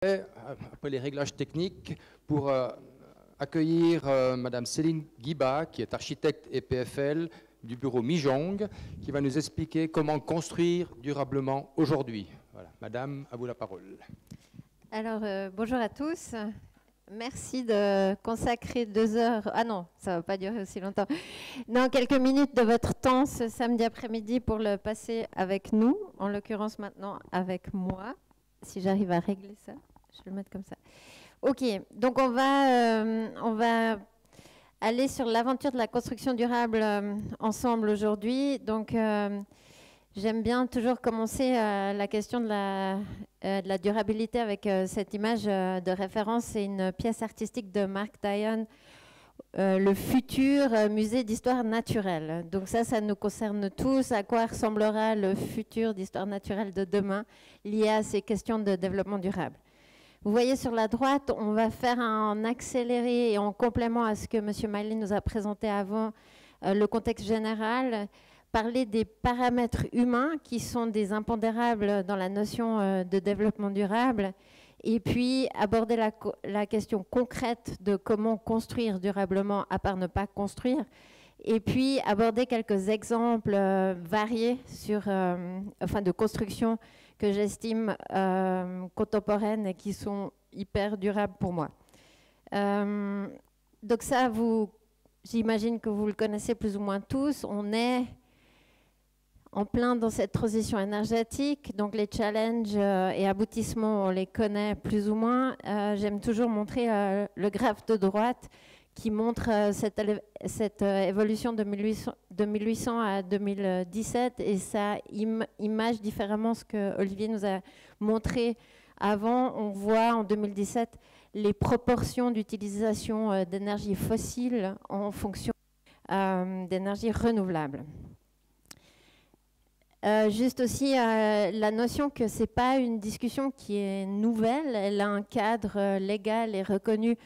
Après les réglages techniques, pour accueillir Madame Céline Guiba, qui est architecte et PFL du bureau Mijong, qui va nous expliquer comment construire durablement aujourd'hui. Voilà. Madame, à vous la parole. Alors, bonjour à tous. Merci de consacrer 2 heures, ah non, ça ne va pas durer aussi longtemps, dans quelques minutes de votre temps ce samedi après-midi pour le passer avec nous, en l'occurrence maintenant avec moi, si j'arrive à régler ça. Je vais le mettre comme ça. Ok, donc on va aller sur l'aventure de la construction durable ensemble aujourd'hui. Donc j'aime bien toujours commencer la question de la durabilité avec cette image de référence. C'est une pièce artistique de Mark Dion, le futur musée d'histoire naturelle. Donc ça nous concerne tous. À quoi ressemblera le futur d'histoire naturelle de demain lié à ces questions de développement durable? Vous voyez sur la droite, on va faire en accéléré et en complément à ce que M. Miley nous a présenté avant, le contexte général, parler des paramètres humains qui sont des impondérables dans la notion de développement durable, et puis aborder la question concrète de comment construire durablement à part ne pas construire, et puis aborder quelques exemples variés sur, de construction que j'estime contemporaines et qui sont hyper durables pour moi. Donc ça, j'imagine que vous le connaissez plus ou moins tous. On est en plein dans cette transition énergétique, donc les challenges et aboutissements, on les connaît plus ou moins. J'aime toujours montrer le graphe de droite qui montre cette évolution de 1800 à 2017, et ça image différemment ce que Olivier nous a montré avant. On voit en 2017 les proportions d'utilisation d'énergie fossile en fonction d'énergie renouvelable. Juste aussi la notion que ce n'est pas une discussion qui est nouvelle, elle a un cadre légal et reconnu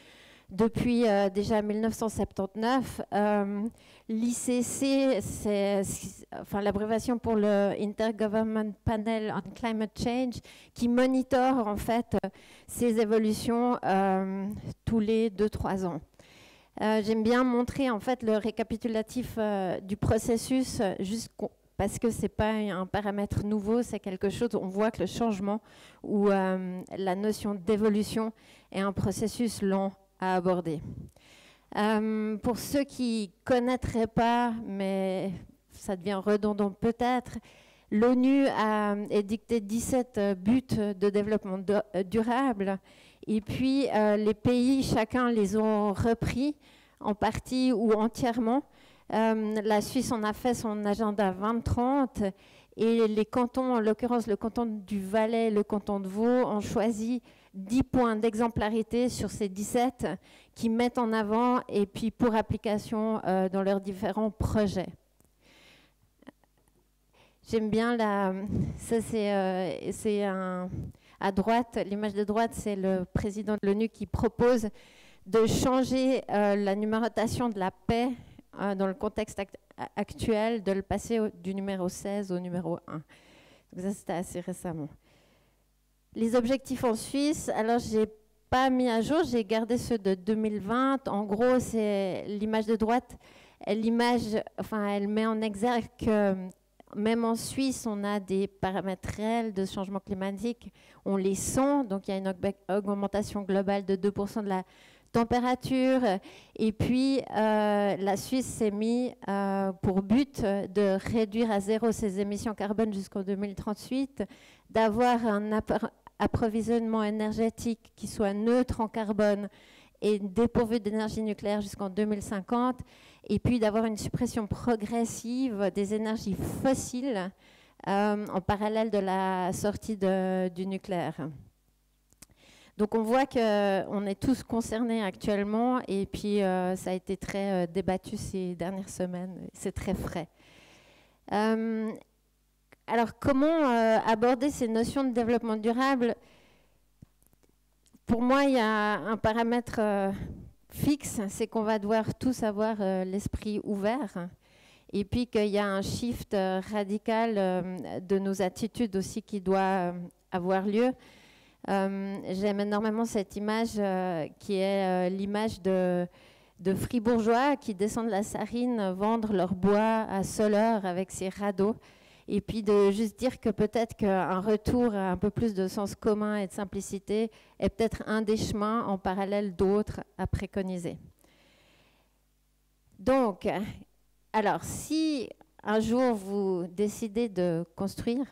depuis déjà 1979. L'ICC, c'est l'abréviation pour le Intergovernmental Panel on Climate Change, qui monitore en fait ces évolutions tous les 2-3 ans. J'aime bien montrer en fait le récapitulatif du processus, parce que ce n'est pas un paramètre nouveau, c'est quelque chose, on voit que le changement ou la notion d'évolution est un processus lent à aborder. Pour ceux qui ne connaîtraient pas, mais ça devient redondant peut-être, l'ONU a édicté 17 buts de développement durable, et puis les pays, chacun les ont repris en partie ou entièrement. La Suisse en a fait son agenda 2030, et les cantons, en l'occurrence le canton du Valais et le canton de Vaud, ont choisi 10 points d'exemplarité sur ces 17 qui mettent en avant et puis pour application dans leurs différents projets. J'aime bien ça c'est à droite, l'image de droite, c'est le président de l'ONU qui propose de changer la numérotation de la paix dans le contexte actuel, de le passer du numéro 16 au numéro 1. Donc ça, c'était assez récemment. Les objectifs en Suisse, alors je n'ai pas mis à jour, j'ai gardé ceux de 2020. En gros, c'est l'image de droite, elle met en exergue que même en Suisse, on a des paramètres réels de changement climatique, on les sent, donc il y a une augmentation globale de 2% de la température, et puis la Suisse s'est mis pour but de réduire à 0 ses émissions carbone jusqu'en 2038, d'avoir un approvisionnement énergétique qui soit neutre en carbone et dépourvu d'énergie nucléaire jusqu'en 2050, et puis d'avoir une suppression progressive des énergies fossiles en parallèle de la sortie du nucléaire. Donc on voit qu'on est tous concernés actuellement, et puis ça a été très débattu ces dernières semaines, c'est très frais. Alors comment aborder ces notions de développement durable? Pour moi, il y a un paramètre fixe, c'est qu'on va devoir tous avoir l'esprit ouvert, et puis qu'il y a un shift radical de nos attitudes aussi qui doit avoir lieu. J'aime énormément cette image qui est l'image de fribourgeois qui descendent la Sarine vendre leur bois à Soleure avec ses radeaux. Et puis de juste dire que peut-être qu'un retour à un peu plus de sens commun et de simplicité est peut-être un des chemins en parallèle d'autres à préconiser. Donc, alors si un jour vous décidez de construire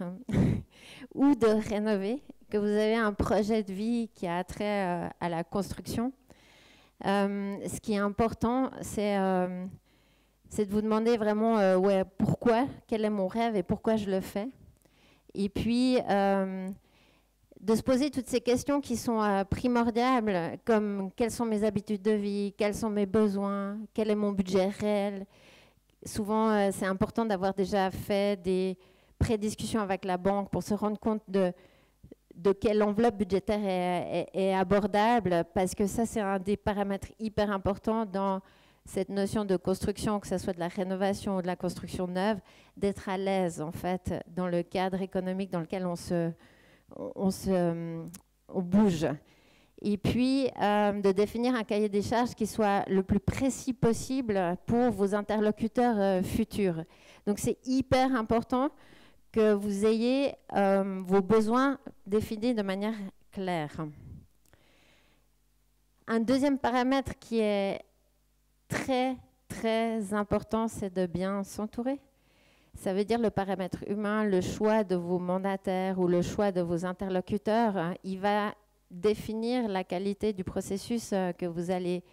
ou de rénover, que vous avez un projet de vie qui a trait à la construction, ce qui est important, c'est de vous demander vraiment ouais, pourquoi, quel est mon rêve et pourquoi je le fais. Et puis, de se poser toutes ces questions qui sont primordiales, comme quelles sont mes habitudes de vie, quels sont mes besoins, quel est mon budget réel. Souvent, c'est important d'avoir déjà fait des pré-discussions avec la banque pour se rendre compte de quelle enveloppe budgétaire est abordable, parce que ça, c'est un des paramètres hyper importants dans cette notion de construction, que ce soit de la rénovation ou de la construction neuve, d'être à l'aise, en fait, dans le cadre économique dans lequel on bouge. Et puis, de définir un cahier des charges qui soit le plus précis possible pour vos interlocuteurs futurs. Donc, c'est hyper important que vous ayez vos besoins définis de manière claire. Un deuxième paramètre qui est très, très important, c'est de bien s'entourer. Ça veut dire le paramètre humain, le choix de vos mandataires ou le choix de vos interlocuteurs, hein, il va définir la qualité du processus que vous allez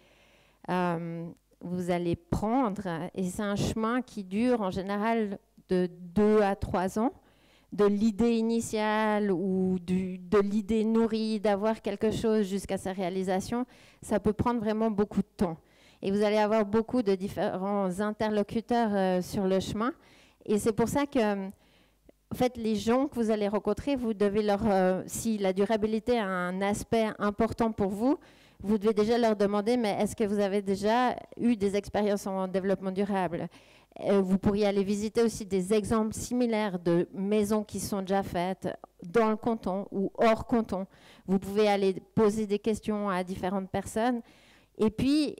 prendre. Et c'est un chemin qui dure en général de 2 à 3 ans, de l'idée initiale ou de l'idée nourrie d'avoir quelque chose jusqu'à sa réalisation. Ça peut prendre vraiment beaucoup de temps. Et vous allez avoir beaucoup de différents interlocuteurs sur le chemin. Et c'est pour ça que, en fait, les gens que vous allez rencontrer, vous devez leur, si la durabilité a un aspect important pour vous, vous devez déjà leur demander, mais est-ce que vous avez déjà eu des expériences en développement durable? Vous pourriez aller visiter aussi des exemples similaires de maisons qui sont déjà faites dans le canton ou hors canton. Vous pouvez aller poser des questions à différentes personnes. Et puis,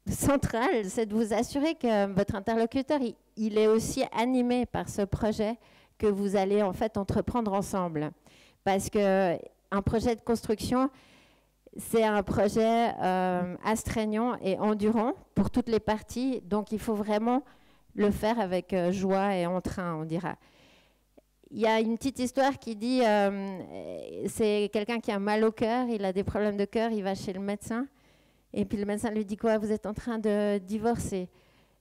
central, c'est de vous assurer que votre interlocuteur, il est aussi animé par ce projet que vous allez en fait entreprendre ensemble. Parce qu'un projet de construction, c'est un projet astreignant et endurant pour toutes les parties. Donc, il faut vraiment le faire avec joie et entrain, on dira. Il y a une petite histoire qui dit, c'est quelqu'un qui a mal au cœur, il a des problèmes de cœur, il va chez le médecin. Et puis le médecin lui dit quoi? Vous êtes en train de divorcer?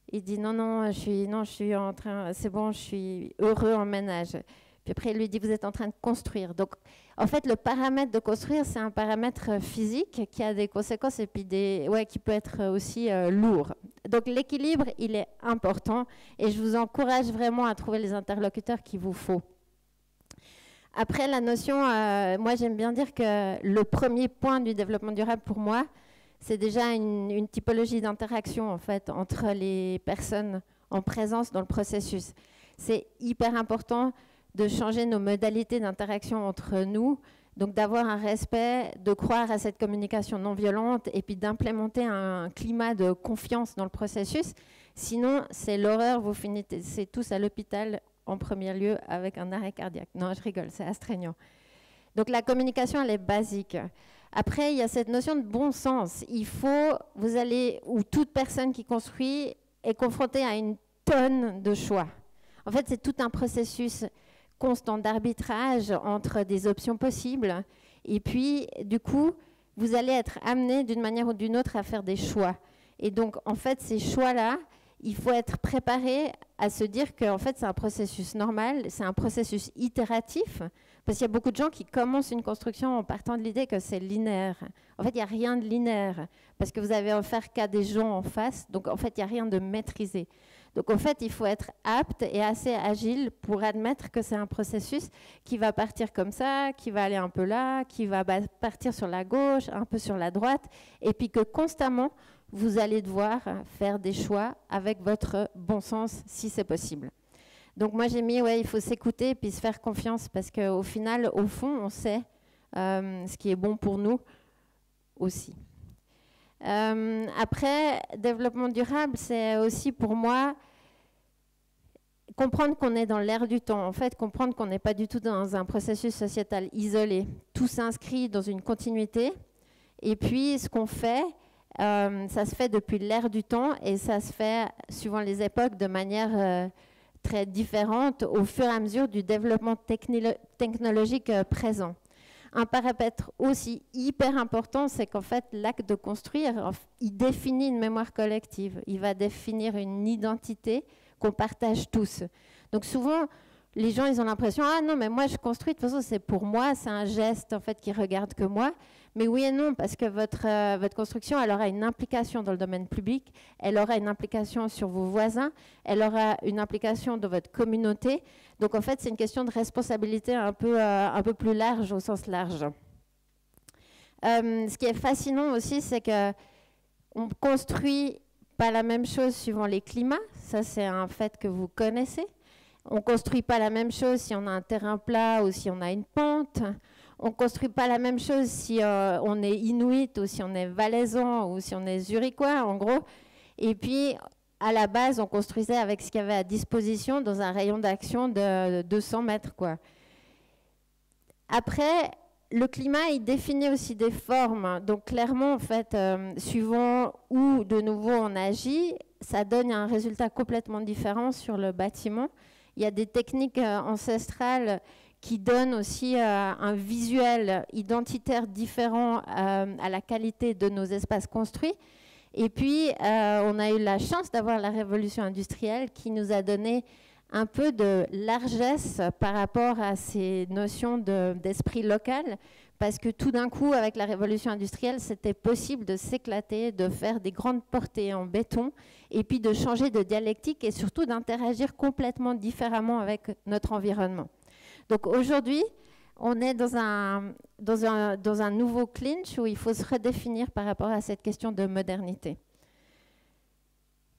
Il dit non, je suis en train, c'est bon, je suis heureux en ménage. Puis après il lui dit vous êtes en train de construire. Donc en fait le paramètre de construire c'est un paramètre physique qui a des conséquences et puis qui peut être aussi lourd. Donc l'équilibre il est important et je vous encourage vraiment à trouver les interlocuteurs qu'il vous faut. Après la notion, moi j'aime bien dire que le premier point du développement durable pour moi, c'est déjà une typologie d'interaction en fait entre les personnes en présence dans le processus. C'est hyper important de changer nos modalités d'interaction entre nous, donc d'avoir un respect, de croire à cette communication non violente et puis d'implémenter un climat de confiance dans le processus. Sinon, c'est l'horreur, vous finissez tous à l'hôpital en premier lieu avec un arrêt cardiaque. Non, je rigole, c'est astreignant. Donc la communication, elle est basique. Après, il y a cette notion de bon sens. Ou toute personne qui construit est confrontée à une tonne de choix. En fait, c'est tout un processus constant d'arbitrage entre des options possibles. Et puis, du coup, vous allez être amené d'une manière ou d'une autre à faire des choix. Et donc, en fait, ces choix-là, il faut être préparé à se dire que en fait, c'est un processus normal, c'est un processus itératif, parce qu'il y a beaucoup de gens qui commencent une construction en partant de l'idée que c'est linéaire. En fait, il n'y a rien de linéaire, parce que vous avez affaire qu'à des gens en face, donc en fait, il n'y a rien de maîtrisé. Donc en fait, il faut être apte et assez agile pour admettre que c'est un processus qui va partir comme ça, qui va aller un peu là, qui va partir sur la gauche, un peu sur la droite, et puis que constamment, vous allez devoir faire des choix avec votre bon sens, si c'est possible. Donc moi, j'ai mis, il faut s'écouter et puis se faire confiance, parce qu'au final, au fond, on sait ce qui est bon pour nous aussi. Après, développement durable, c'est aussi pour moi comprendre qu'on est dans l'ère du temps, en fait, comprendre qu'on n'est pas du tout dans un processus sociétal isolé. Tout s'inscrit dans une continuité. Et puis, ce qu'on fait, ça se fait depuis l'ère du temps et ça se fait, suivant les époques, de manière très différente au fur et à mesure du développement technologique présent. Un paramètre aussi hyper important, c'est qu'en fait, l'acte de construire, il définit une mémoire collective. Il va définir une identité qu'on partage tous. Donc souvent, les gens, ils ont l'impression « Ah non, mais moi, je construis, de toute façon, c'est pour moi, c'est un geste, en fait, qui regarde que moi. » Mais oui et non, parce que votre construction, elle aura une implication dans le domaine public, elle aura une implication sur vos voisins, elle aura une implication dans votre communauté. Donc, en fait, c'est une question de responsabilité un peu plus large, au sens large. Ce qui est fascinant aussi, c'est qu'on ne construit pas la même chose suivant les climats. Ça, c'est un fait que vous connaissez. On ne construit pas la même chose si on a un terrain plat ou si on a une pente. On ne construit pas la même chose si on est inuit ou si on est valaisan ou si on est zurichois, en gros. Et puis, à la base, on construisait avec ce qu'il y avait à disposition dans un rayon d'action de 200 mètres, quoi. Après, le climat, il définit aussi des formes. Donc, clairement, en fait, suivant où, de nouveau, on agit, ça donne un résultat complètement différent sur le bâtiment. Il y a des techniques ancestrales qui donnent aussi un visuel identitaire différent à la qualité de nos espaces construits. Et puis, on a eu la chance d'avoir la révolution industrielle qui nous a donné un peu de largesse par rapport à ces notions d'esprit local, parce que tout d'un coup, avec la révolution industrielle, c'était possible de s'éclater, de faire des grandes portées en béton, et puis de changer de dialectique et surtout d'interagir complètement différemment avec notre environnement. Donc aujourd'hui, on est dans un nouveau clinch où il faut se redéfinir par rapport à cette question de modernité.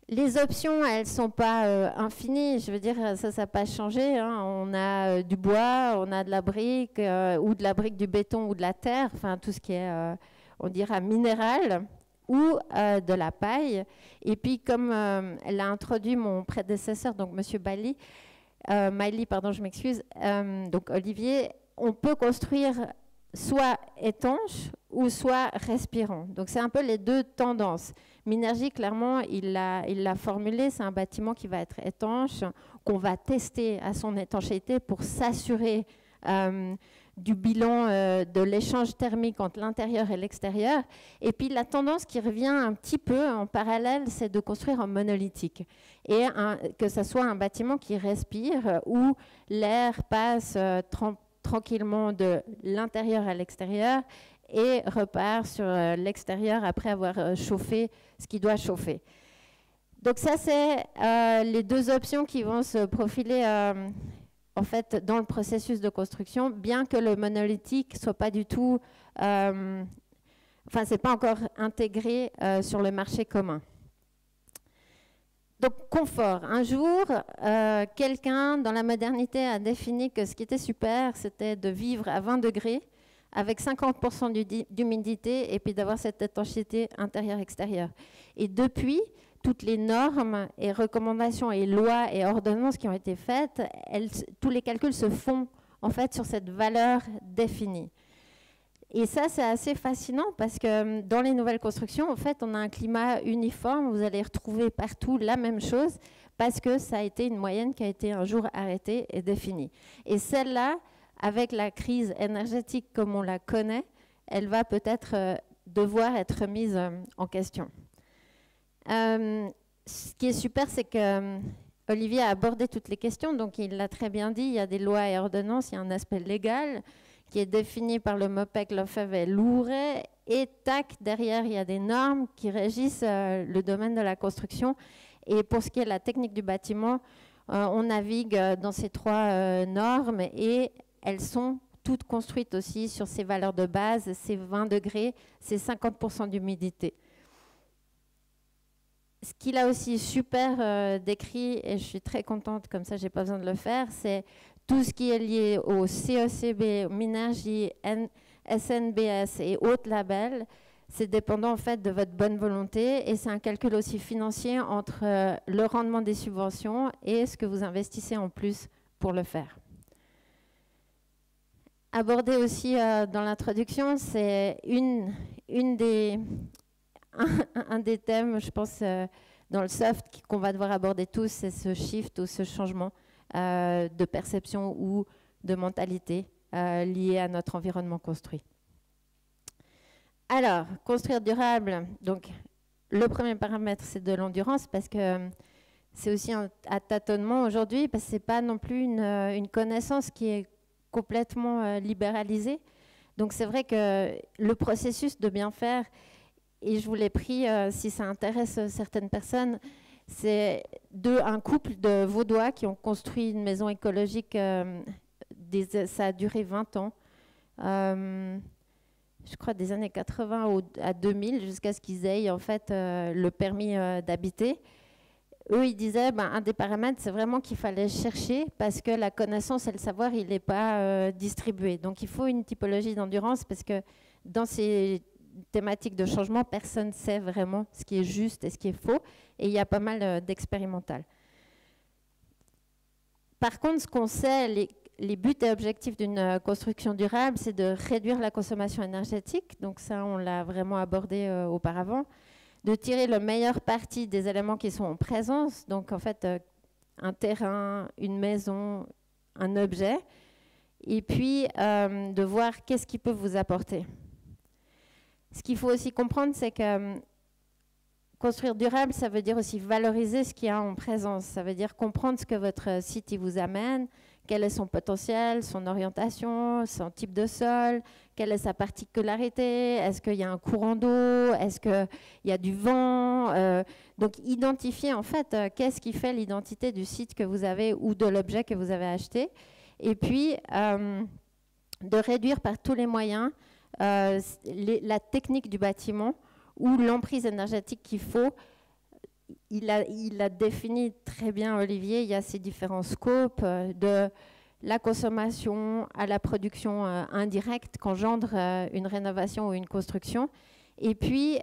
Les options, elles ne sont pas infinies. Je veux dire, ça n'a pas changé. Hein. On a du bois, on a de la brique, ou de la brique, du béton ou de la terre, enfin tout ce qui est, on dira, minéral, ou de la paille. Et puis, comme l'a introduit mon prédécesseur, donc M. Miley, pardon, je m'excuse, donc Olivier, on peut construire soit étanche ou soit respirant. Donc c'est un peu les deux tendances. Minergie, clairement, il l'a formulé, c'est un bâtiment qui va être étanche, qu'on va tester à son étanchéité pour s'assurer du bilan de l'échange thermique entre l'intérieur et l'extérieur. Et puis la tendance qui revient un petit peu en parallèle, c'est de construire en monolithique. Et que ce soit un bâtiment qui respire, où l'air passe tranquillement de l'intérieur à l'extérieur et repart sur l'extérieur après avoir chauffé ce qui doit chauffer. Donc ça, c'est les deux options qui vont se profiler en fait, dans le processus de construction, bien que le monolithique soit pas du tout, enfin, c'est pas encore intégré sur le marché commun. Donc, confort. Un jour, quelqu'un dans la modernité a défini que ce qui était super, c'était de vivre à 20 degrés avec 50% d'humidité et puis d'avoir cette étanchéité intérieure-extérieure. Et depuis, toutes les normes et recommandations et lois et ordonnances qui ont été faites, tous les calculs se font en fait sur cette valeur définie. Et ça, c'est assez fascinant parce que dans les nouvelles constructions, en fait, on a un climat uniforme. Vous allez retrouver partout la même chose parce que ça a été une moyenne qui a été un jour arrêtée et définie. Et celle-là, avec la crise énergétique comme on la connaît, elle va peut-être devoir être mise en question. Ce qui est super, c'est que Olivier a abordé toutes les questions, donc il l'a très bien dit, il y a des lois et ordonnances, il y a un aspect légal qui est défini par le MOPEC, Lefebvre et Louret, et tac, derrière, il y a des normes qui régissent le domaine de la construction. Et pour ce qui est de la technique du bâtiment, on navigue dans ces trois normes et elles sont toutes construites aussi sur ces valeurs de base, ces 20 degrés, ces 50% d'humidité. Ce qu'il a aussi super décrit, et je suis très contente, comme ça, je n'ai pas besoin de le faire, c'est tout ce qui est lié au CECB, Minergie, SNBS et autres labels, c'est dépendant en fait de votre bonne volonté et c'est un calcul aussi financier entre le rendement des subventions et ce que vous investissez en plus pour le faire. Abordé aussi dans l'introduction, c'est un des thèmes, je pense, dans le soft qu'on va devoir aborder tous, c'est ce shift ou ce changement de perception ou de mentalité lié à notre environnement construit. Alors, construire durable, donc le premier paramètre, c'est de l'endurance parce que c'est aussi à tâtonnement aujourd'hui, parce que ce n'est pas non plus une connaissance qui est complètement libéralisée. Donc c'est vrai que le processus de bien faire, et je vous l'ai pris si ça intéresse certaines personnes, c'est un couple de Vaudois qui ont construit une maison écologique, ça a duré 20 ans, je crois des années 80 à 2000, jusqu'à ce qu'ils aient en fait le permis d'habiter. Eux, ils disaient, un des paramètres, c'est vraiment qu'il fallait chercher parce que la connaissance et le savoir, il n'est pas distribué. Donc, il faut une typologie d'endurance parce que dans ces thématiques de changement, personne ne sait vraiment ce qui est juste et ce qui est faux. Et il y a pas mal d'expérimental. Par contre, ce qu'on sait, les buts et objectifs d'une construction durable, c'est de réduire la consommation énergétique. Donc ça, on l'a vraiment abordé auparavant. De tirer le meilleur parti des éléments qui sont en présence. Donc en fait, un terrain, une maison, un objet. Et puis, de voir qu'est-ce qui peut vous apporter. Ce qu'il faut aussi comprendre, c'est que construire durable, ça veut dire aussi valoriser ce qu'il y a en présence. Ça veut dire comprendre ce que votre site il vous amène, quel est son potentiel, son orientation, son type de sol, quelle est sa particularité, est-ce qu'il y a un courant d'eau, est-ce qu'il y a du vent. Donc identifier en fait qu'est-ce qui fait l'identité du site que vous avez ou de l'objet que vous avez acheté. Et puis de réduire par tous les moyens la technique du bâtiment ou l'emprise énergétique qu'il faut. Il a défini très bien, Olivier, il y a ces différents scopes de la consommation à la production indirecte qu'engendre une rénovation ou une construction. Et puis,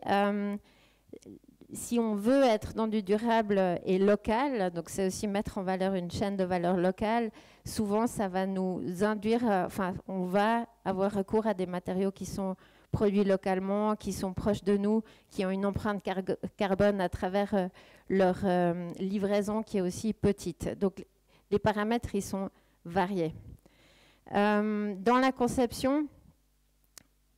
si on veut être dans du durable et local, donc c'est aussi mettre en valeur une chaîne de valeur locale, souvent ça va nous induire, on va avoir recours à des matériaux qui sont produits localement, qui sont proches de nous, qui ont une empreinte carbone à travers leur livraison qui est aussi petite. Donc les paramètres, ils sont variés. Dans la conception,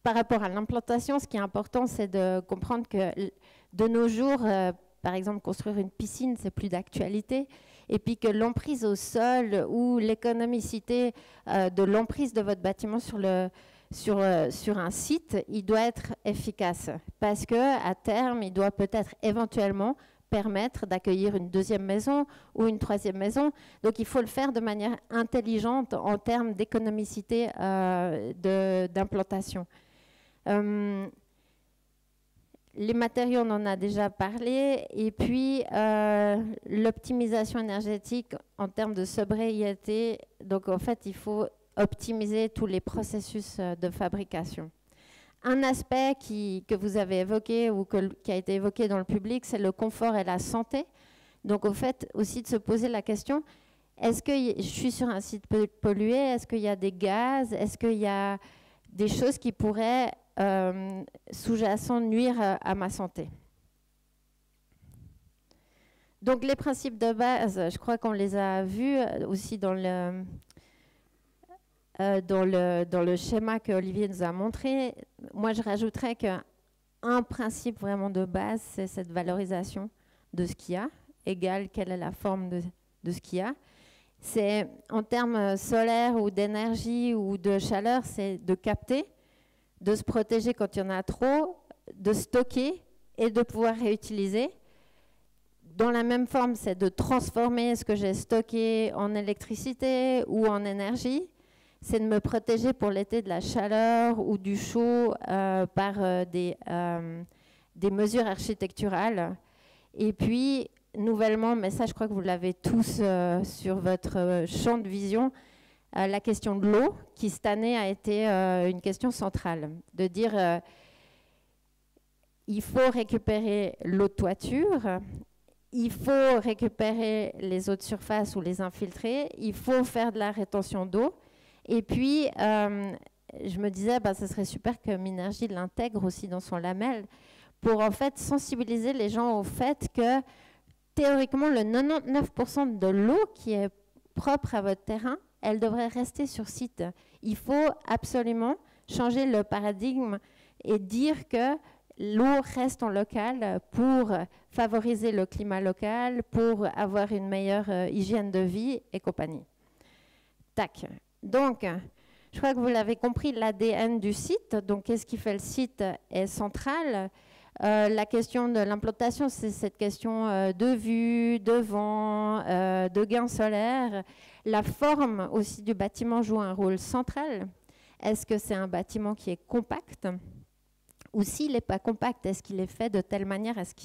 par rapport à l'implantation, ce qui est important, c'est de comprendre que de nos jours, par exemple, construire une piscine, c'est plus d'actualité. Et puis que l'emprise au sol ou l'économicité de l'emprise de votre bâtiment sur un site, il doit être efficace parce qu'à terme, il doit peut-être éventuellement permettre d'accueillir une deuxième maison ou une troisième maison. Donc, il faut le faire de manière intelligente en termes d'économicité d'implantation. Les matériaux, on en a déjà parlé. Et puis, l'optimisation énergétique en termes de sobriété. Donc, en fait, il faut optimiser tous les processus de fabrication. Un aspect que vous avez évoqué ou qui a été évoqué dans le public, c'est le confort et la santé. Donc, au fait, aussi de se poser la question, est-ce que je suis sur un site pollué? Est-ce qu'il y a des gaz? Est-ce qu'il y a des choses qui pourraient, sous-jacent, nuire à ma santé? Donc, les principes de base, je crois qu'on les a vus aussi dans le schéma que Olivier nous a montré. Moi, je rajouterais qu'un principe vraiment de base, c'est cette valorisation de ce qu'il y a, égale quelle est la forme de ce qu'il y a. C'est en termes solaires ou d'énergie ou de chaleur, c'est de capter, de se protéger quand il y en a trop, de stocker et de pouvoir réutiliser. Dans la même forme, c'est de transformer ce que j'ai stocké en électricité ou en énergie. C'est de me protéger pour l'été de la chaleur ou du chaud par des mesures architecturales. Et puis, nouvellement, mais ça je crois que vous l'avez tous sur votre champ de vision, la question de l'eau, qui cette année a été une question centrale. De dire, il faut récupérer l'eau de toiture, il faut récupérer les eaux de surface ou les infiltrer, il faut faire de la rétention d'eau. Et puis, je me disais, ce serait super que Minergie l'intègre aussi dans son lamelle pour en fait sensibiliser les gens au fait que théoriquement, le 99% de l'eau qui est propre à votre terrain, elle devrait rester sur site. Il faut absolument changer le paradigme et dire que l'eau reste en local pour favoriser le climat local, pour avoir une meilleure hygiène de vie et compagnie. Tac. Donc, je crois que vous l'avez compris, l'ADN du site, donc qu'est-ce qui fait le site, est central. La question de l'implantation, c'est cette question de vue, de vent, de gain solaire. La forme aussi du bâtiment joue un rôle central. Est-ce que c'est un bâtiment qui est compact? Ou s'il n'est pas compact, est-ce qu'il est fait de telle manière à ce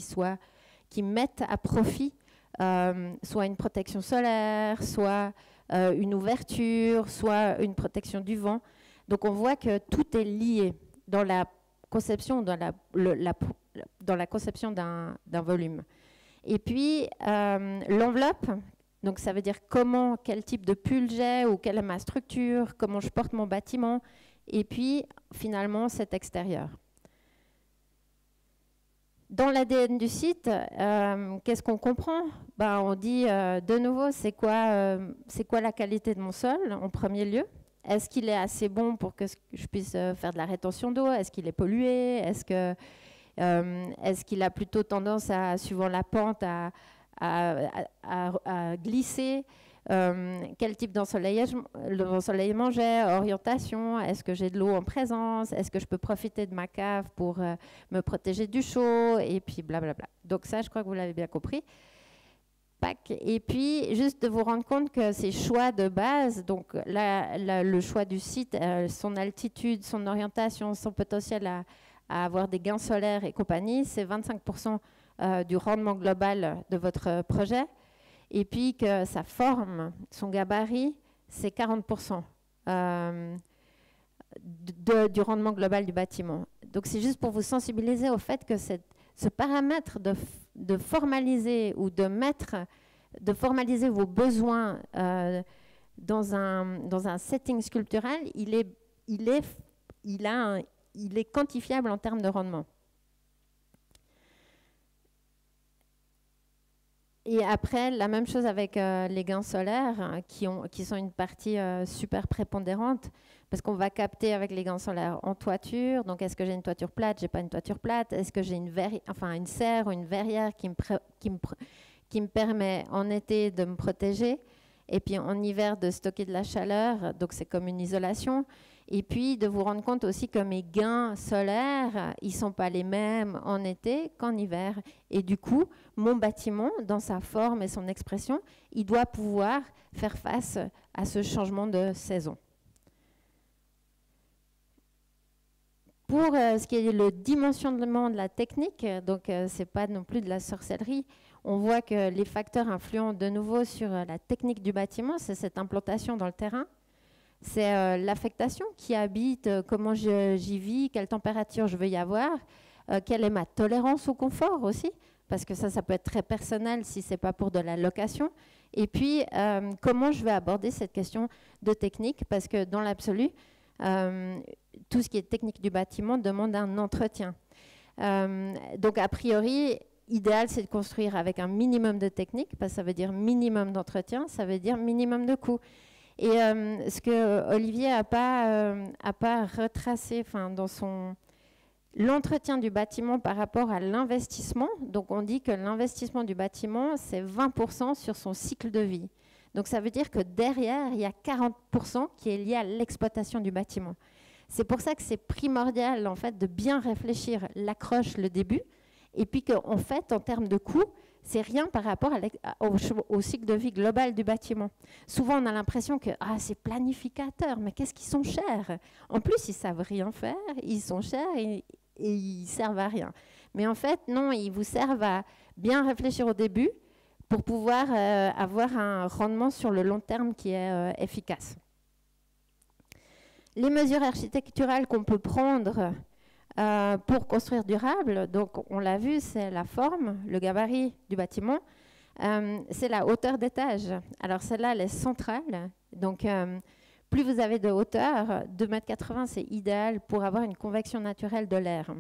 qu'il mette à profit soit une protection solaire, soit une ouverture, soit une protection du vent. Donc on voit que tout est lié dans la conception, dans la conception d'un volume. Et puis l'enveloppe, donc ça veut dire quel type de pull j'ai ou quelle est ma structure, comment je porte mon bâtiment, et puis finalement cet extérieur. Dans l'ADN du site, qu'est-ce qu'on comprend? On dit de nouveau, c'est quoi la qualité de mon sol en premier lieu? Est-ce qu'il est assez bon pour que je puisse faire de la rétention d'eau? Est-ce qu'il est pollué? Est-ce qu'il a plutôt tendance, suivant la pente, à glisser? Quel type d'ensoleillement j'ai? Orientation? Est-ce que j'ai de l'eau en présence? Est-ce que je peux profiter de ma cave pour me protéger du chaud? Et puis blablabla. Donc ça, je crois que vous l'avez bien compris. Et puis, juste de vous rendre compte que ces choix de base, donc le choix du site, son altitude, son orientation, son potentiel à avoir des gains solaires et compagnie, c'est 25% du rendement global de votre projet. Et puis que sa forme, son gabarit, c'est 40% du rendement global du bâtiment. Donc c'est juste pour vous sensibiliser au fait que ce paramètre de formaliser ou de formaliser vos besoins dans un setting sculptural, il est quantifiable en termes de rendement. Et après, la même chose avec les gains solaires, qui sont une partie super prépondérante, parce qu'on va capter avec les gains solaires en toiture. Donc, est-ce que j'ai une toiture plate? J'ai pas une toiture plate. Est-ce que j'ai une serre ou une verrière qui me permet en été de me protéger, et puis en hiver de stocker de la chaleur, donc c'est comme une isolation. Et puis de vous rendre compte aussi que mes gains solaires, ils ne sont pas les mêmes en été qu'en hiver. Et du coup, mon bâtiment, dans sa forme et son expression, il doit pouvoir faire face à ce changement de saison. Pour ce qui est le dimensionnement de la technique, donc ce n'est pas non plus de la sorcellerie, on voit que les facteurs influents de nouveau sur la technique du bâtiment, c'est cette implantation dans le terrain. C'est l'affectation qui habite, comment j'y vis, quelle température je veux y avoir, quelle est ma tolérance au confort aussi, parce que ça peut être très personnel si ce n'est pas pour de la location. Et puis, comment je vais aborder cette question de technique, parce que dans l'absolu, tout ce qui est technique du bâtiment demande un entretien. Donc, a priori, idéal, c'est de construire avec un minimum de technique, parce que ça veut dire minimum d'entretien, ça veut dire minimum de coût. Et ce que Olivier n'a pas retracé dans l'entretien du bâtiment par rapport à l'investissement, donc on dit que l'investissement du bâtiment, c'est 20% sur son cycle de vie. Donc ça veut dire que derrière, il y a 40% qui est lié à l'exploitation du bâtiment. C'est pour ça que c'est primordial en fait, de bien réfléchir l'accroche, le début, et puis qu'en fait, en termes de coût, c'est rien par rapport au cycle de vie global du bâtiment. Souvent, on a l'impression que c'est planificateur, mais qu'est-ce qu'ils sont chers? En plus, ils savent rien faire, ils sont chers et ils servent à rien. Mais en fait, non, ils vous servent à bien réfléchir au début pour pouvoir avoir un rendement sur le long terme qui est efficace. Les mesures architecturales qu'on peut prendre pour construire durable, donc on l'a vu, c'est la forme, le gabarit du bâtiment, c'est la hauteur d'étage. Alors celle-là, elle est centrale. Donc plus vous avez de hauteur, 2,80 m, c'est idéal pour avoir une convection naturelle de l'air.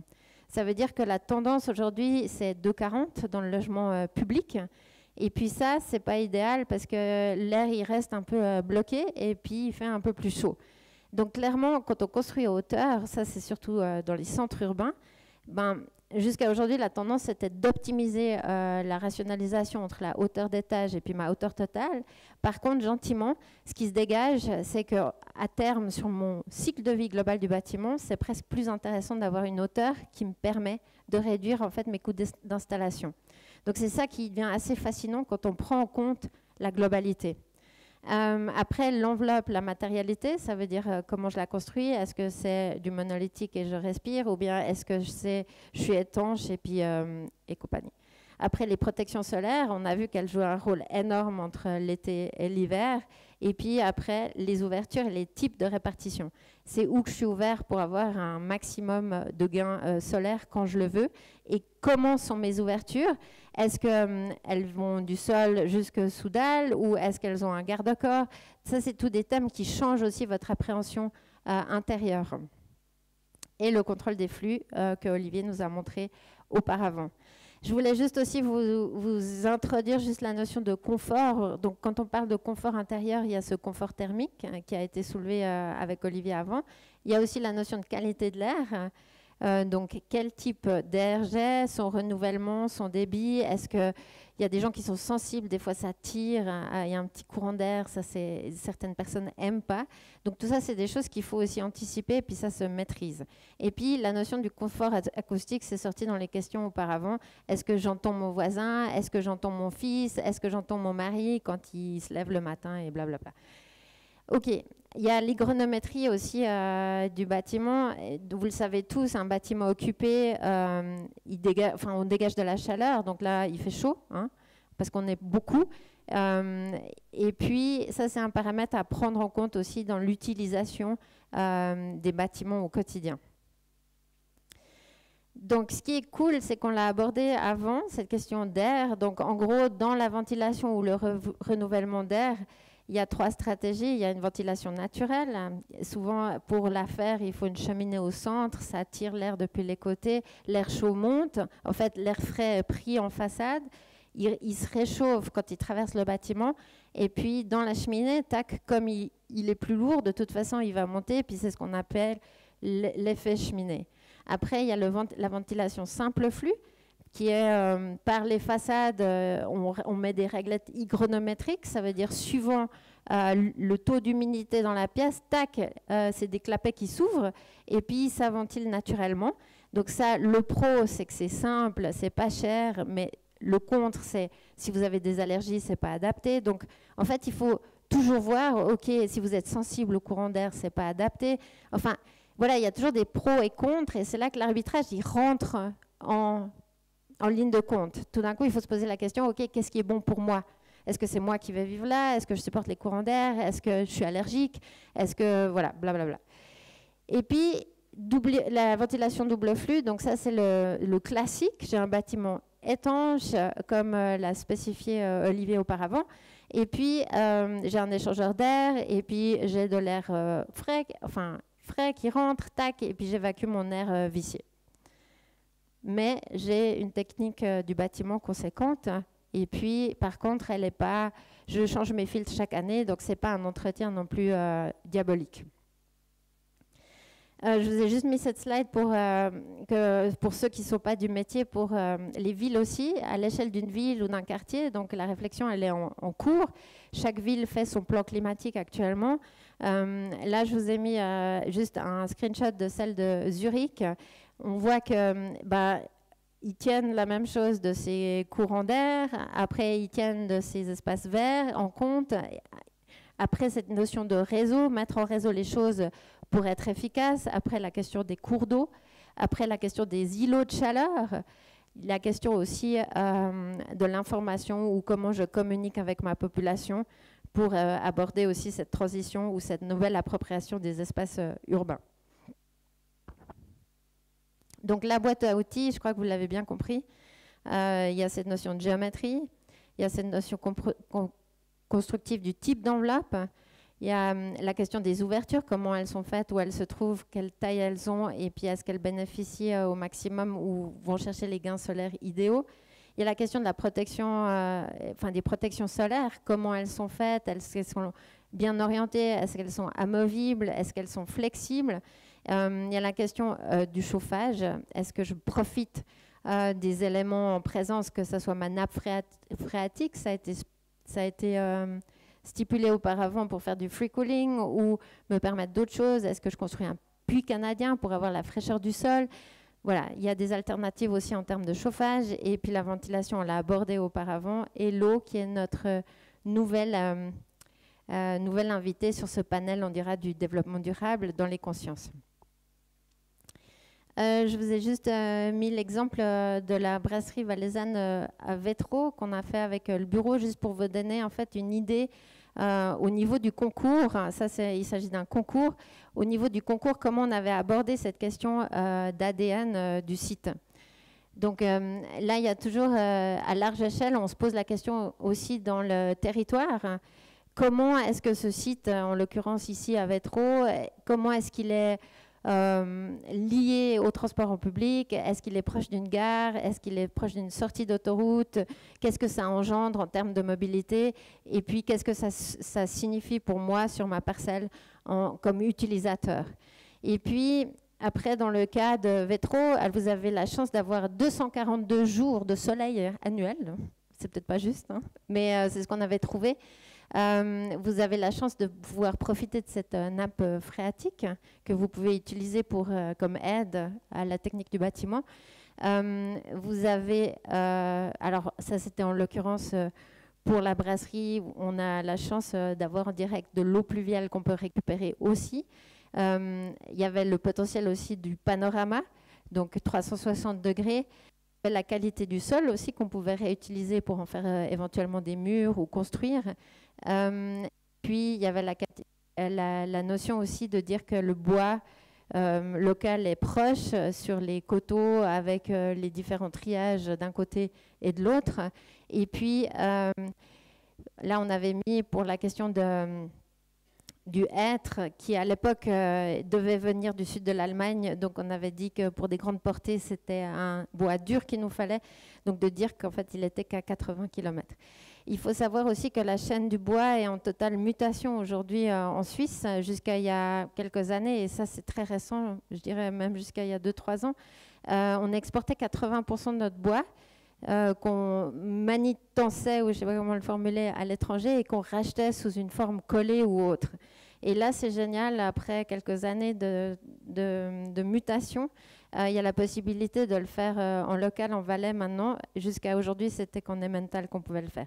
Ça veut dire que la tendance aujourd'hui, c'est 2,40 m dans le logement public. Et puis ça, c'est pas idéal parce que l'air, il reste un peu bloqué et puis il fait un peu plus chaud. Donc clairement, quand on construit à hauteur, ça c'est surtout dans les centres urbains, jusqu'à aujourd'hui, la tendance c'était d'optimiser la rationalisation entre la hauteur d'étage et puis ma hauteur totale. Par contre, gentiment, ce qui se dégage, c'est qu'à terme, sur mon cycle de vie global du bâtiment, c'est presque plus intéressant d'avoir une hauteur qui me permet de réduire en fait mes coûts d'installation. Donc c'est ça qui devient assez fascinant quand on prend en compte la globalité. Après, l'enveloppe, la matérialité, ça veut dire comment je la construis. Est-ce que c'est du monolithique et je respire, ou bien est-ce que je suis étanche et puis et compagnie. Après, les protections solaires, on a vu qu'elles jouent un rôle énorme entre l'été et l'hiver. Et puis après, les ouvertures et les types de répartition. C'est où que je suis ouvert pour avoir un maximum de gains solaires quand je le veux. Et comment sont mes ouvertures? Est-ce qu'elles vont du sol jusqu'au sous dalle ou est-ce qu'elles ont un garde-corps? Ça, c'est tous des thèmes qui changent aussi votre appréhension intérieure. Et le contrôle des flux que Olivier nous a montré auparavant. Je voulais juste aussi vous introduire juste la notion de confort. Donc, quand on parle de confort intérieur, il y a ce confort thermique qui a été soulevé avec Olivier avant. Il y a aussi la notion de qualité de l'air. Donc, quel type d'air j'ai, son renouvellement, son débit. Est-ce qu'il y a des gens qui sont sensibles, des fois ça tire, il y a un petit courant d'air, ça certaines personnes n'aiment pas. Donc tout ça, c'est des choses qu'il faut aussi anticiper et puis ça se maîtrise. Et puis la notion du confort acoustique, c'est sorti dans les questions auparavant. Est-ce que j'entends mon voisin? Est-ce que j'entends mon fils? Est-ce que j'entends mon mari quand il se lève le matin et blablabla. Ok, il y a l'hygronométrie aussi du bâtiment. Vous le savez tous, un bâtiment occupé, on dégage de la chaleur, donc là il fait chaud, hein, parce qu'on est beaucoup. Et puis ça c'est un paramètre à prendre en compte aussi dans l'utilisation des bâtiments au quotidien. Donc, ce qui est cool, c'est qu'on l'a abordé avant, cette question d'air. Donc, en gros, dans la ventilation ou le renouvellement d'air, il y a 3 stratégies. Il y a une ventilation naturelle. Souvent, pour la faire, il faut une cheminée au centre. Ça attire l'air depuis les côtés. L'air chaud monte. En fait, l'air frais est pris en façade. Il se réchauffe quand il traverse le bâtiment. Et puis, dans la cheminée, tac, comme il est plus lourd, de toute façon, il va monter. Puis, c'est ce qu'on appelle l'effet cheminée. Après, il y a la ventilation simple flux, qui est par les façades, on met des réglettes hygronométriques, ça veut dire suivant le taux d'humidité dans la pièce, tac, c'est des clapets qui s'ouvrent et puis ça ventile naturellement. Donc ça, le pro, c'est que c'est simple, c'est pas cher, mais le contre, c'est si vous avez des allergies, c'est pas adapté. Donc en fait, il faut toujours voir, ok, si vous êtes sensible au courant d'air, c'est pas adapté. Enfin, voilà, il y a toujours des pros et contre et c'est là que l'arbitrage, il rentre en ligne de compte. Tout d'un coup, il faut se poser la question, ok, qu'est-ce qui est bon pour moi? Est-ce que c'est moi qui vais vivre là? Est-ce que je supporte les courants d'air? Est-ce que je suis allergique? Est-ce que, voilà, blablabla. Et puis, la ventilation double flux, donc ça, c'est le classique. J'ai un bâtiment étanche, comme l'a spécifié Olivier auparavant. Et puis, j'ai un échangeur d'air, et puis j'ai de l'air frais qui rentre, tac, et puis j'évacue mon air vicié. Mais j'ai une technique du bâtiment conséquente. Et puis, par contre, elle n'est pas... Je change mes filtres chaque année, donc ce n'est pas un entretien non plus diabolique. Je vous ai juste mis cette slide pour ceux qui ne sont pas du métier, pour les villes aussi, à l'échelle d'une ville ou d'un quartier. Donc, la réflexion, elle est en cours. Chaque ville fait son plan climatique actuellement. Là, je vous ai mis juste un screenshot de celle de Zurich. On voit que ils tiennent la même chose de ces courants d'air, après ils tiennent de ces espaces verts en compte. Après, cette notion de réseau, mettre en réseau les choses pour être efficace. Après, la question des cours d'eau. Après, la question des îlots de chaleur. La question aussi de l'information ou comment je communique avec ma population pour aborder aussi cette transition ou cette nouvelle appropriation des espaces urbains. Donc la boîte à outils, je crois que vous l'avez bien compris, il y a cette notion de géométrie, il y a cette notion constructive du type d'enveloppe, il y a la question des ouvertures, comment elles sont faites, où elles se trouvent, quelle taille elles ont, et puis est-ce qu'elles bénéficient au maximum ou vont chercher les gains solaires idéaux. Il y a la question de la protection, enfin des protections solaires, comment elles sont faites, est-ce qu'elles sont bien orientées, est-ce qu'elles sont amovibles, est-ce qu'elles sont flexibles. Il y a la question du chauffage, est-ce que je profite des éléments en présence, que ce soit ma nappe phréatique, ça a été stipulé auparavant pour faire du free cooling ou me permettre d'autres choses. Est-ce que je construis un puits canadien pour avoir la fraîcheur du sol? Voilà, il y a des alternatives aussi en termes de chauffage. Et puis la ventilation, on l'a abordé auparavant. Et l'eau, qui est notre nouvelle invitée sur ce panel, on dira, du développement durable dans les consciences. Je vous ai juste mis l'exemple de la brasserie valaisanne à Vétro qu'on a fait avec le bureau, juste pour vous donner en fait une idée au niveau du concours. Ça, il s'agit d'un concours. Au niveau du concours, comment on avait abordé cette question d'ADN du site. Donc là, il y a toujours, à large échelle, on se pose la question aussi dans le territoire. Comment est-ce que ce site, en l'occurrence ici à Vétro, comment est-ce qu'il est lié au transport en public? Est-ce qu'il est proche d'une gare? Est-ce qu'il est proche d'une sortie d'autoroute? Qu'est-ce que ça engendre en termes de mobilité? Et puis, qu'est-ce que ça signifie pour moi sur ma parcelle comme utilisateur? Et puis, après, dans le cas de Vétro, vous avez la chance d'avoir 242 jours de soleil annuel. C'est peut-être pas juste, hein, mais c'est ce qu'on avait trouvé. Vous avez la chance de pouvoir profiter de cette nappe phréatique que vous pouvez utiliser comme aide à la technique du bâtiment. Vous avez, alors ça c'était en l'occurrence pour la brasserie, on a la chance d'avoir en direct de l'eau pluviale qu'on peut récupérer aussi. Il y avait le potentiel aussi du panorama, donc 360 degrés. La qualité du sol aussi qu'on pouvait réutiliser pour en faire éventuellement des murs ou construire. Puis il y avait la notion aussi de dire que le bois local est proche sur les coteaux avec les différents triages d'un côté et de l'autre. Et puis là on avait mis pour la question du hêtre qui à l'époque devait venir du sud de l'Allemagne, donc on avait dit que pour des grandes portées c'était un bois dur qu'il nous fallait, donc de dire qu'en fait il était qu'à 80 km. Il faut savoir aussi que la chaîne du bois est en totale mutation aujourd'hui en Suisse jusqu'à il y a quelques années, et ça c'est très récent, je dirais même jusqu'à il y a 2-3 ans. On exportait 80% de notre bois qu'on manitençait, ou je ne sais pas comment le formuler, à l'étranger et qu'on rachetait sous une forme collée ou autre. Et là, c'est génial, après quelques années de mutation, il y a la possibilité de le faire en local, en Valais maintenant. Jusqu'à aujourd'hui, c'était qu'en Emmental qu'on pouvait le faire.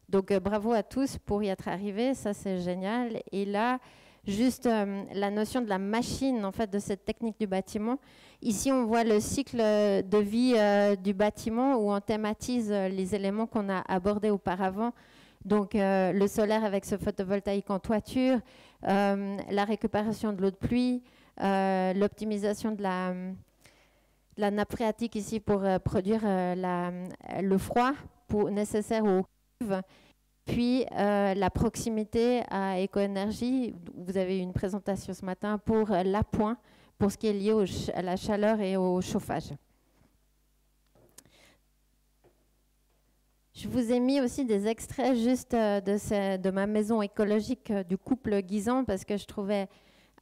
Donc, bravo à tous pour y être arrivés, ça c'est génial. Et là, juste la notion de la machine, en fait, de cette technique du bâtiment. Ici, on voit le cycle de vie du bâtiment où on thématise les éléments qu'on a abordés auparavant. Donc, le solaire avec ce photovoltaïque en toiture, la récupération de l'eau de pluie, l'optimisation de la nappe phréatique ici pour produire le froid nécessaire aux cuves. Puis la proximité à Éco-Énergie, vous avez eu une présentation ce matin pour l'appoint, pour ce qui est lié à la chaleur et au chauffage. Je vous ai mis aussi des extraits juste de ma maison écologique du couple Guisan, parce que je trouvais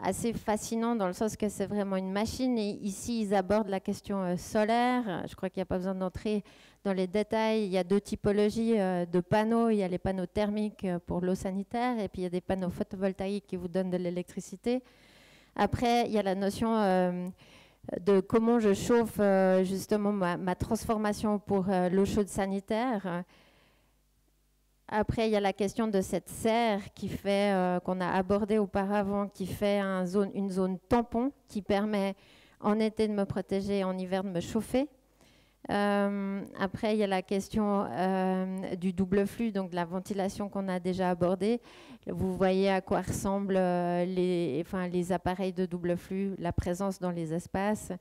assez fascinant dans le sens que c'est vraiment une machine. Et ici, ils abordent la question solaire. Je crois qu'il n'y a pas besoin d'entrer dans les détails. Il y a 2 typologies de panneaux. Il y a les panneaux thermiques pour l'eau sanitaire et puis il y a des panneaux photovoltaïques qui vous donnent de l'électricité. Après, il y a la notion de comment je chauffe justement ma transformation pour l'eau chaude sanitaire. Après, il y a la question de cette serre qui fait, qu'on a abordée auparavant, qui fait une zone tampon qui permet en été de me protéger, en hiver de me chauffer. Après, il y a la question du double flux, donc de la ventilation qu'on a déjà abordée. Vous voyez à quoi ressemblent les appareils de double flux, la présence dans les espaces.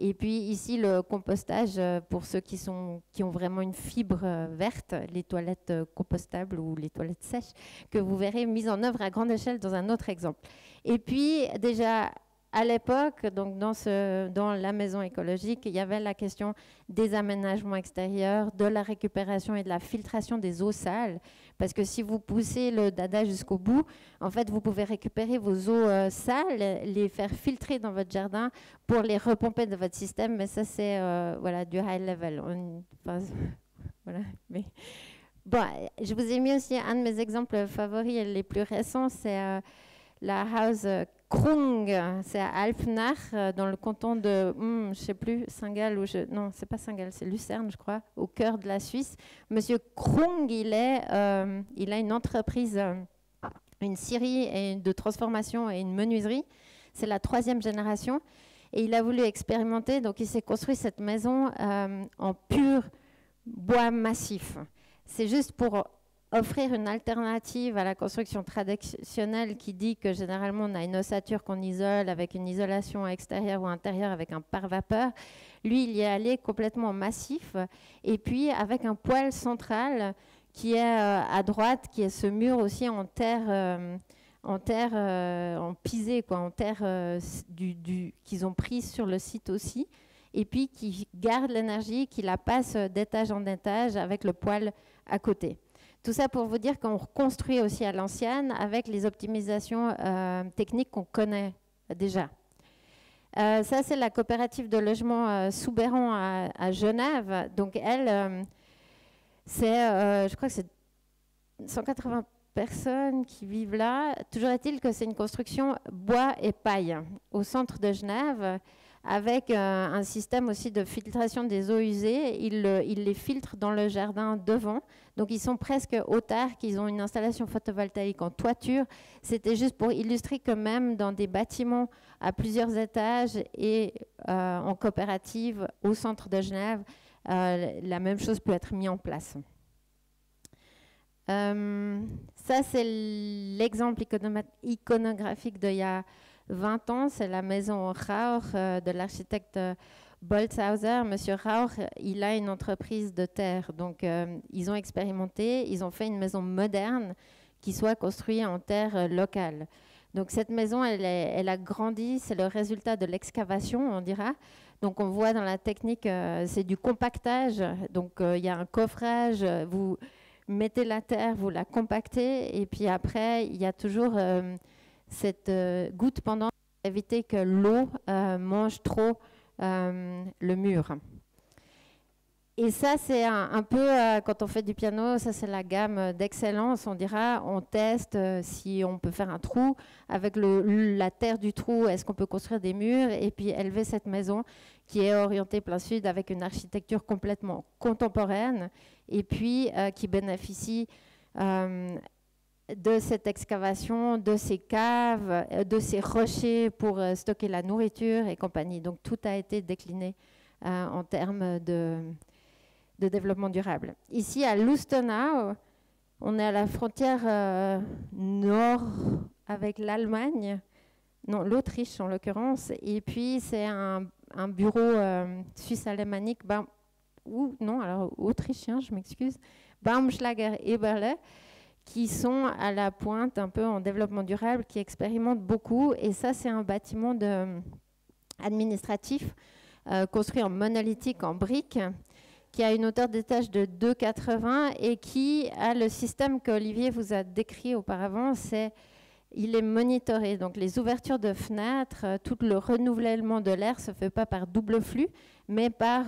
Et puis ici, le compostage, pour ceux qui ont vraiment une fibre verte, les toilettes compostables ou les toilettes sèches, que vous verrez mises en œuvre à grande échelle dans un autre exemple. Et puis, déjà, à l'époque, donc dans la maison écologique, il y avait la question des aménagements extérieurs, de la récupération et de la filtration des eaux sales. Parce que si vous poussez le dada jusqu'au bout, en fait, vous pouvez récupérer vos eaux sales, les faire filtrer dans votre jardin pour les repomper de votre système. Mais ça, c'est voilà, du high level. Voilà, mais bon, je vous ai mis aussi un de mes exemples favoris et les plus récents, c'est la house Krung, c'est à Alpnach, dans le canton de, je ne sais plus, Saint-Gall, non, c'est pas Saint-Gall, c'est Lucerne, je crois, au cœur de la Suisse. Monsieur Krung, il a une entreprise, une scierie de transformation et une menuiserie. C'est la 3e génération. Et il a voulu expérimenter, donc il s'est construit cette maison en pur bois massif. C'est juste pour offrir une alternative à la construction traditionnelle qui dit que généralement on a une ossature qu'on isole avec une isolation extérieure ou intérieure avec un pare-vapeur. Lui, il y est allé complètement massif et puis avec un poêle central qui est à droite, qui est ce mur aussi en terre, en pisé, quoi, en terre qu'ils ont pris sur le site aussi, et puis qui garde l'énergie, qui la passe d'étage en étage avec le poêle à côté. Tout ça pour vous dire qu'on reconstruit aussi à l'ancienne avec les optimisations techniques qu'on connaît déjà. Ça, c'est la coopérative de logement Soubeyran à Genève. Donc, elle, je crois que c'est 180 personnes qui vivent là. Toujours est-il que c'est une construction bois et paille au centre de Genève, avec un système aussi de filtration des eaux usées. Ils les filtrent dans le jardin devant. Donc, ils sont presque autarques. Ils ont une installation photovoltaïque en toiture. C'était juste pour illustrer que même dans des bâtiments à plusieurs étages et en coopérative au centre de Genève, la même chose peut être mise en place. Ça, c'est l'exemple iconographique d'il y a 20 ans, c'est la maison Rauch de l'architecte Boltzhauser. Monsieur Rauch, il a une entreprise de terre. Donc, ils ont expérimenté, ils ont fait une maison moderne qui soit construite en terre locale. Donc, cette maison, elle a grandi, c'est le résultat de l'excavation, on dira. Donc, on voit dans la technique, c'est du compactage. Donc, il y a un coffrage, vous mettez la terre, vous la compactez, et puis après, il y a toujours cette goutte pendante pour éviter que l'eau mange trop le mur. Et ça, c'est un peu, quand on fait du piano, ça c'est la gamme d'excellence. On dira, on teste si on peut faire un trou. Avec la terre du trou, est-ce qu'on peut construire des murs? Et puis élever cette maison qui est orientée plein sud avec une architecture complètement contemporaine et puis qui bénéficie de cette excavation, de ces caves, de ces rochers pour stocker la nourriture et compagnie. Donc tout a été décliné en termes de développement durable. Ici, à Lustenau, on est à la frontière nord avec l'Allemagne, non, l'Autriche en l'occurrence, et puis c'est un bureau suisse-alémanique, ou non, alors autrichien, je m'excuse, Baumschlager-Eberle, qui sont à la pointe un peu en développement durable, qui expérimentent beaucoup, et ça c'est un bâtiment administratif construit en monolithique, en briques, qui a une hauteur d'étage de 2,80 et qui a le système qu'Olivier vous a décrit auparavant, il est monitoré. Donc les ouvertures de fenêtres, tout le renouvellement de l'air ne se fait pas par double flux, mais par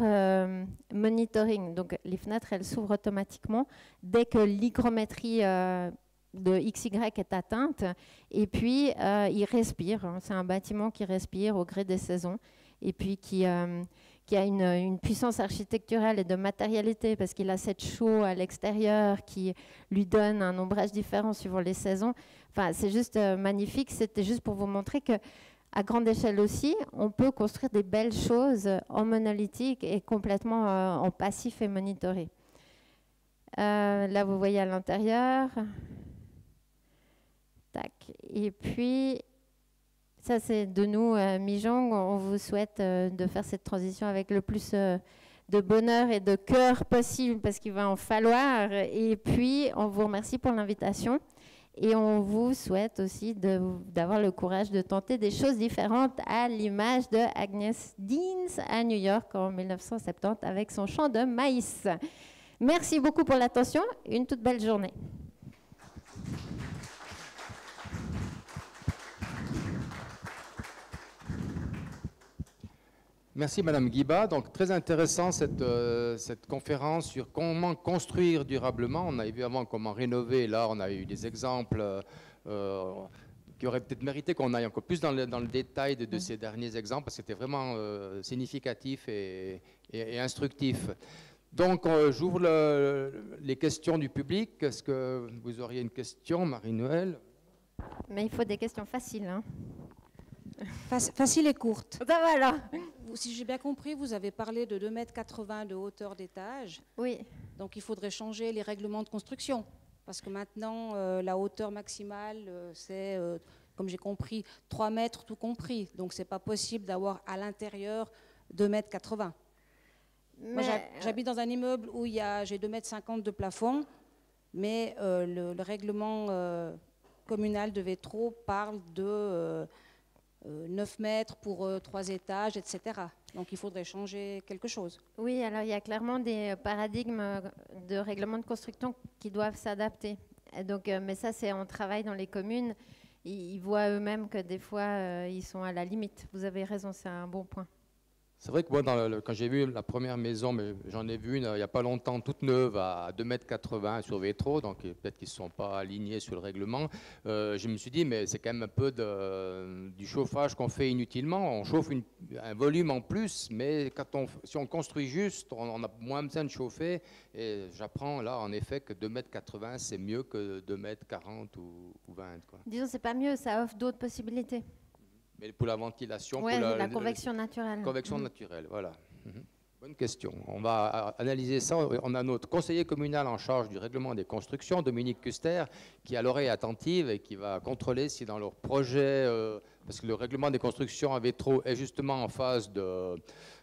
monitoring. Donc les fenêtres, elles s'ouvrent automatiquement dès que l'hygrométrie de XY est atteinte. Et puis, il respire. C'est un bâtiment qui respire au gré des saisons et puis qui a une puissance architecturale et de matérialité parce qu'il a cette chaux à l'extérieur qui lui donne un ombrage différent suivant les saisons. Enfin, c'est juste magnifique. C'était juste pour vous montrer que à grande échelle aussi, on peut construire des belles choses en monolithique et complètement en passif et monitoré. Là, vous voyez à l'intérieur. Tac. Et puis, ça, c'est de nous, Mijong. On vous souhaite de faire cette transition avec le plus de bonheur et de cœur possible, parce qu'il va en falloir. Et puis, on vous remercie pour l'invitation. Et on vous souhaite aussi d'avoir le courage de tenter des choses différentes, à l'image de Agnes Deans à New York en 1970 avec son champ de maïs. Merci beaucoup pour l'attention. Une toute belle journée. Merci Madame Guiba. Donc très intéressant cette conférence sur comment construire durablement. On a vu avant comment rénover. Là, on a eu des exemples qui auraient peut-être mérité qu'on aille encore plus dans le détail de ces derniers exemples, parce que c'était vraiment significatif et instructif. Donc j'ouvre les questions du public. Est-ce que vous auriez une question, Marie-Noël? Mais il faut des questions faciles, hein. Facile et courte. Ben voilà. Si j'ai bien compris, vous avez parlé de 2,80 m de hauteur d'étage. Oui. Donc il faudrait changer les règlements de construction. Parce que maintenant, la hauteur maximale, c'est, comme j'ai compris, 3 mètres tout compris. Donc c'est pas possible d'avoir à l'intérieur 2,80 m. Moi, j'habite dans un immeuble où j'ai 2,50 m de plafond, mais le règlement communal de Vétro parle de 9 mètres pour 3 étages, etc. Donc il faudrait changer quelque chose. Oui, alors il y a clairement des paradigmes de règlement de construction qui doivent s'adapter. Donc, mais ça, c'est on travaille dans les communes. Ils voient eux-mêmes que des fois, ils sont à la limite. Vous avez raison, c'est un bon point. C'est vrai que moi, quand j'ai vu la première maison, mais j'en ai vu une il n'y a pas longtemps, toute neuve, à 2,80 m sur Vétro, donc peut-être qu'ils ne se sont pas alignés sur le règlement. Je me suis dit, mais c'est quand même un peu du chauffage qu'on fait inutilement. On chauffe un volume en plus, mais si on construit juste, on a moins besoin de chauffer. Et j'apprends là, en effet, que 2,80 m, c'est mieux que 2,40 m ou 20 quoi. Disons, c'est pas mieux, ça offre d'autres possibilités. Mais pour la ventilation, pour la convection naturelle. Convection naturelle, voilà. Bonne question. On va analyser ça. On a notre conseiller communal en charge du règlement des constructions, Dominique Custer, qui a l'oreille attentive et qui va contrôler si dans leur projet, parce que le règlement des constructions à Vétro est justement en phase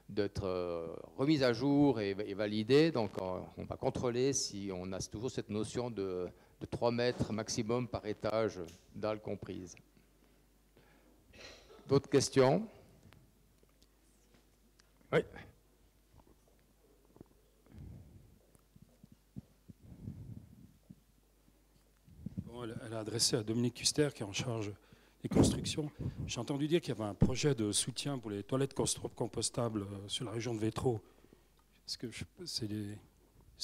d'être remise à jour et validé. Donc on va contrôler si on a toujours cette notion de 3 mètres maximum par étage, dalles comprises. D'autres questions? Oui. Bon, elle a adressé à Dominique Custer, qui est en charge des constructions. J'ai entendu dire qu'il y avait un projet de soutien pour les toilettes compostables sur la région de Vétro. Est-ce que c'est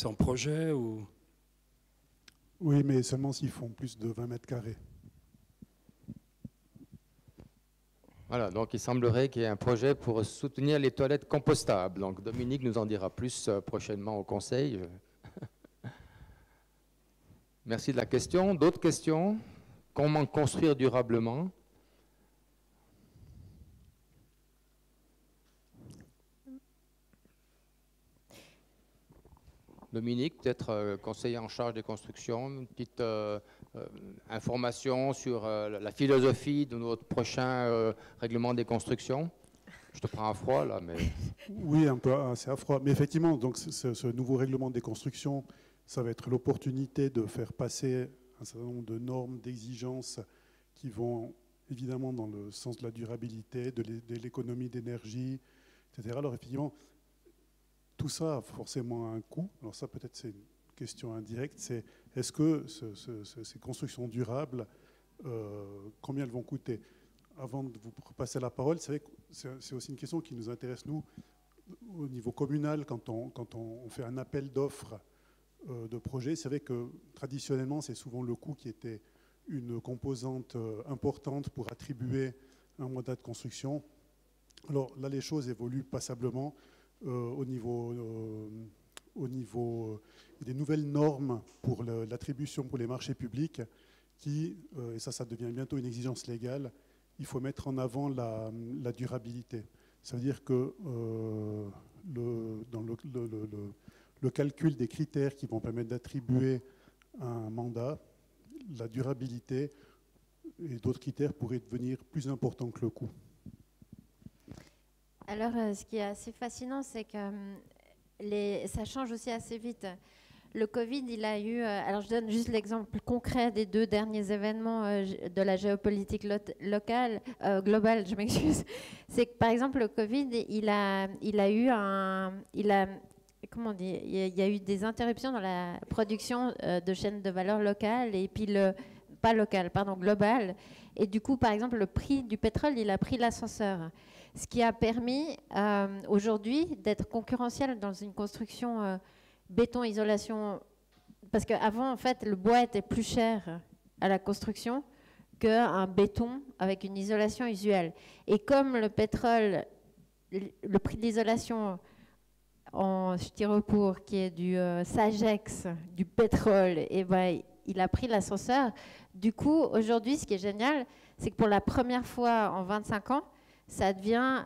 en projet ou... Oui, mais seulement s'ils font plus de 20 mètres carrés. Voilà, donc il semblerait qu'il y ait un projet pour soutenir les toilettes compostables. Donc Dominique nous en dira plus prochainement au Conseil. Merci de la question. D'autres questions? Comment construire durablement? Dominique, peut-être conseiller en charge des constructions, une petite information sur la philosophie de notre prochain règlement des constructions. Je te prends à froid là, mais... Oui, un peu assez à froid. Mais effectivement, donc, ce nouveau règlement des constructions, ça va être l'opportunité de faire passer un certain nombre de normes, d'exigences qui vont évidemment dans le sens de la durabilité, de l'économie d'énergie, etc. Alors effectivement, tout ça a forcément un coût. Alors ça, peut-être, c'est une question indirecte. C'est est-ce que ces constructions durables, combien elles vont coûter? Avant de vous passer la parole, c'est vrai que c'est aussi une question qui nous intéresse, nous, au niveau communal, quand on fait un appel d'offres de projets. C'est vrai que traditionnellement, c'est souvent le coût qui était une composante importante pour attribuer un mandat de construction. Alors là, les choses évoluent passablement. Au niveau des nouvelles normes pour l'attribution pour les marchés publics qui, et ça devient bientôt une exigence légale, il faut mettre en avant la durabilité. Ça veut dire que dans le calcul des critères qui vont permettre d'attribuer un mandat, la durabilité et d'autres critères pourraient devenir plus importants que le coût. Alors, ce qui est assez fascinant, c'est que ça change aussi assez vite. Le Covid, il a eu... alors, je donne juste l'exemple concret des 2 derniers événements de la géopolitique globale, je m'excuse. C'est que, par exemple, le Covid, il a eu comment on dit, il y a eu des interruptions dans la production de chaînes de valeur locales, et puis globales. Et du coup, par exemple, le prix du pétrole, il a pris l'ascenseur. Ce qui a permis aujourd'hui d'être concurrentiel dans une construction béton-isolation. Parce qu'avant, en fait, le bois était plus cher à la construction qu'un béton avec une isolation usuelle. Et comme le pétrole, le prix de l'isolation en styropor, qui est du Sagex, du pétrole, et ben, il a pris l'ascenseur. Du coup, aujourd'hui, ce qui est génial, c'est que pour la première fois en 25 ans, ça devient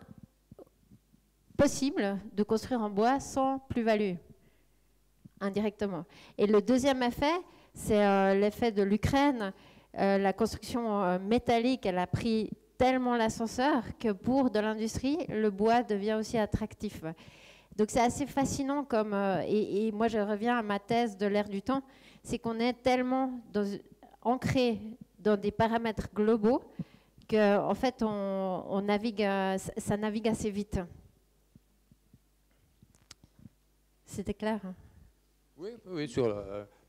possible de construire en bois sans plus-value, indirectement. Et le deuxième effet, c'est l'effet de l'Ukraine. La construction métallique, elle a pris tellement l'ascenseur que pour de l'industrie, le bois devient aussi attractif. Donc c'est assez fascinant comme... et moi, je reviens à ma thèse de l'ère du temps, c'est qu'on est tellement ancré dans des paramètres globaux qu'en fait, on navigue, ça navigue assez vite. C'était clair, hein? Oui, sur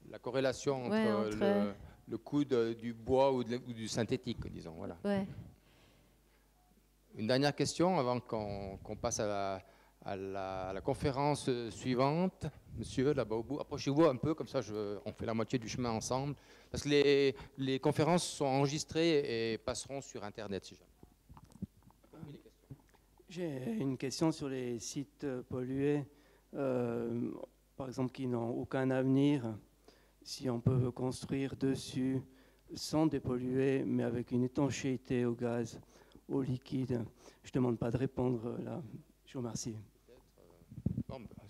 la corrélation entre le coût du bois ou du synthétique, disons. Voilà. Ouais. Une dernière question avant qu'on passe à la conférence suivante. Monsieur, là-bas au bout, approchez-vous un peu, comme ça on fait la moitié du chemin ensemble. Parce que les conférences sont enregistrées et passeront sur Internet, si jamais. J'ai une question sur les sites pollués, par exemple, qui n'ont aucun avenir. Si on peut construire dessus sans dépolluer, mais avec une étanchéité au gaz, au liquide. Je ne demande pas de répondre là. Je vous remercie.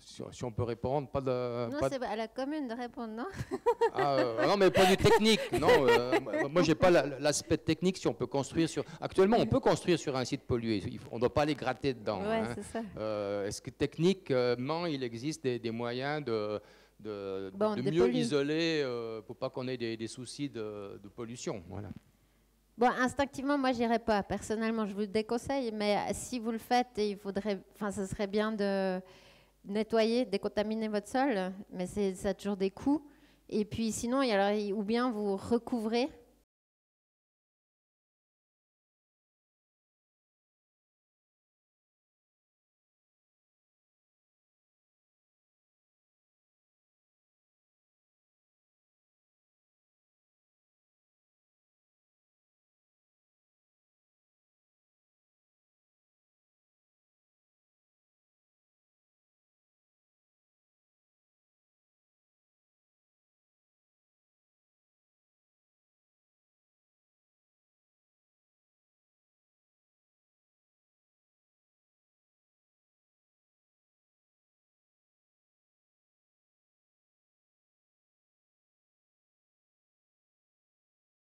Si on peut répondre, pas de... Non, c'est à la commune de répondre, non? Non, mais point de vue technique, non. Moi, j'ai pas l'aspect technique si on peut construire sur... Actuellement, on peut construire sur un site pollué. On ne doit pas aller gratter dedans. Ouais, hein. c'est ça. Est-ce que techniquement, il existe des moyens de mieux isoler pour pas qu'on ait des soucis de pollution? Voilà. Bon, instinctivement, moi, j'irai pas. Personnellement, je vous le déconseille, mais si vous le faites, il faudrait, ce serait bien de nettoyer, décontaminer votre sol, mais ça a toujours des coûts. Et puis sinon, ou bien vous recouvrez